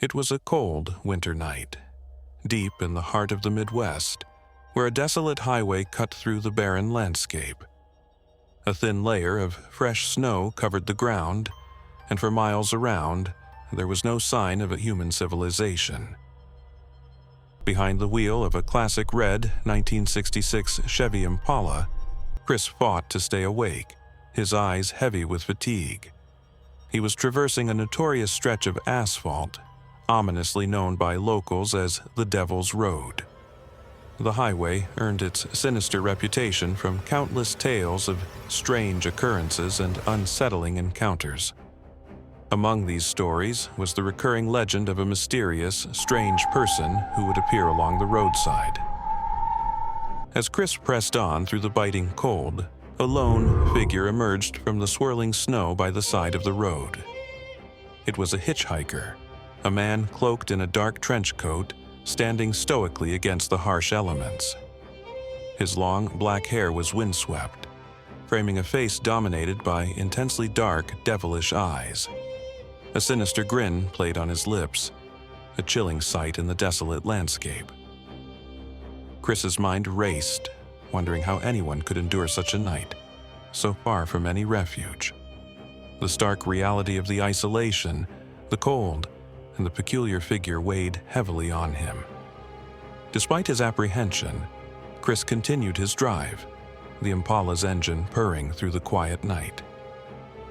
It was a cold winter night, deep in the heart of the Midwest, where a desolate highway cut through the barren landscape. A thin layer of fresh snow covered the ground, and for miles around, there was no sign of a human civilization. Behind the wheel of a classic red 1966 Chevy Impala, Chris fought to stay awake, his eyes heavy with fatigue. He was traversing a notorious stretch of asphalt, ominously known by locals as the Devil's Road. The highway earned its sinister reputation from countless tales of strange occurrences and unsettling encounters. Among these stories was the recurring legend of a mysterious, strange person who would appear along the roadside. As Chris pressed on through the biting cold, a lone figure emerged from the swirling snow by the side of the road. It was a hitchhiker, a man cloaked in a dark trench coat, standing stoically against the harsh elements. His long black hair was windswept, framing a face dominated by intensely dark, devilish eyes. A sinister grin played on his lips, a chilling sight in the desolate landscape. Chris's mind raced, wondering how anyone could endure such a night, so far from any refuge. The stark reality of the isolation, the cold, and the peculiar figure weighed heavily on him. Despite his apprehension, Chris continued his drive, the Impala's engine purring through the quiet night.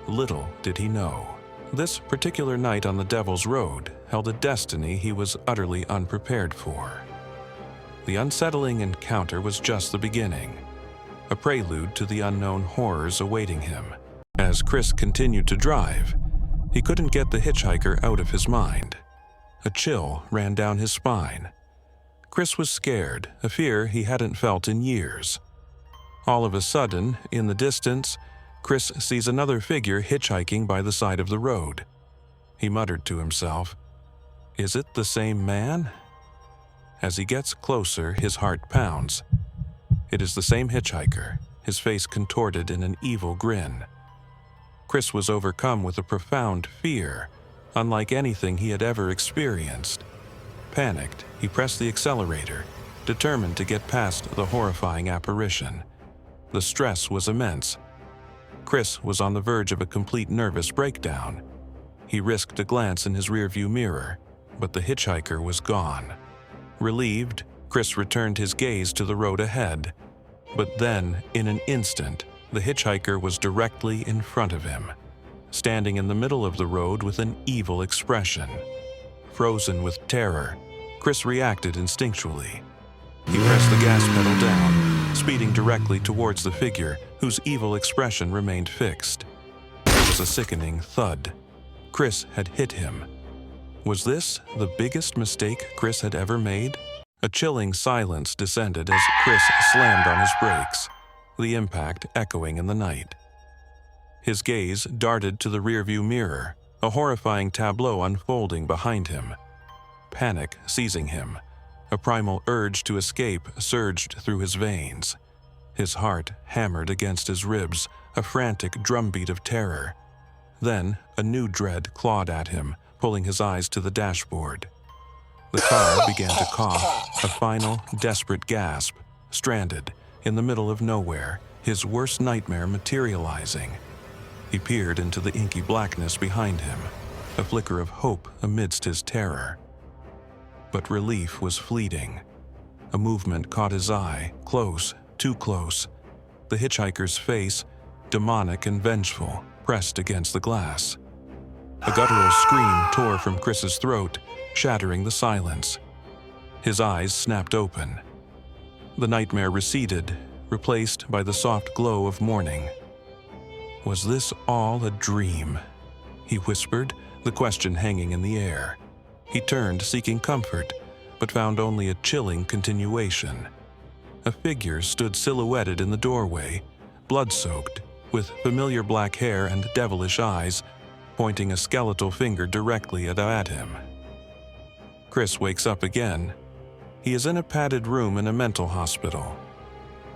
Little did he know, this particular night on the Devil's Road held a destiny he was utterly unprepared for. The unsettling encounter was just the beginning, a prelude to the unknown horrors awaiting him. As Chris continued to drive, he couldn't get the hitchhiker out of his mind. A chill ran down his spine. Chris was scared, a fear he hadn't felt in years. All of a sudden, in the distance, Chris sees another figure hitchhiking by the side of the road. He muttered to himself, "Is it the same man?" As he gets closer, his heart pounds. It is the same hitchhiker, his face contorted in an evil grin. Chris was overcome with a profound fear, unlike anything he had ever experienced. Panicked, he pressed the accelerator, determined to get past the horrifying apparition. The stress was immense. Chris was on the verge of a complete nervous breakdown. He risked a glance in his rearview mirror, but the hitchhiker was gone. Relieved, Chris returned his gaze to the road ahead. But then, in an instant, the hitchhiker was directly in front of him, standing in the middle of the road with an evil expression. Frozen with terror, Chris reacted instinctually. He pressed the gas pedal down, speeding directly towards the figure whose evil expression remained fixed. There was a sickening thud. Chris had hit him. Was this the biggest mistake Chris had ever made? A chilling silence descended as Chris slammed on his brakes, the impact echoing in the night. His gaze darted to the rearview mirror, a horrifying tableau unfolding behind him. Panic seizing him, a primal urge to escape surged through his veins. His heart hammered against his ribs, a frantic drumbeat of terror. Then, a new dread clawed at him, pulling his eyes to the dashboard. The car began to cough, a final, desperate gasp, stranded, in the middle of nowhere, his worst nightmare materializing. He peered into the inky blackness behind him, a flicker of hope amidst his terror. But relief was fleeting. A movement caught his eye, close, too close. The hitchhiker's face, demonic and vengeful, pressed against the glass. A guttural scream tore from Chris's throat, shattering the silence. His eyes snapped open. The nightmare receded, replaced by the soft glow of morning. Was this all a dream? He whispered, the question hanging in the air. He turned, seeking comfort, but found only a chilling continuation. A figure stood silhouetted in the doorway, blood-soaked, with familiar black hair and devilish eyes, pointing a skeletal finger directly at him. Chris wakes up again. He is in a padded room in a mental hospital.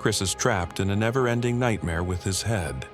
Chris is trapped in a never-ending nightmare with his head.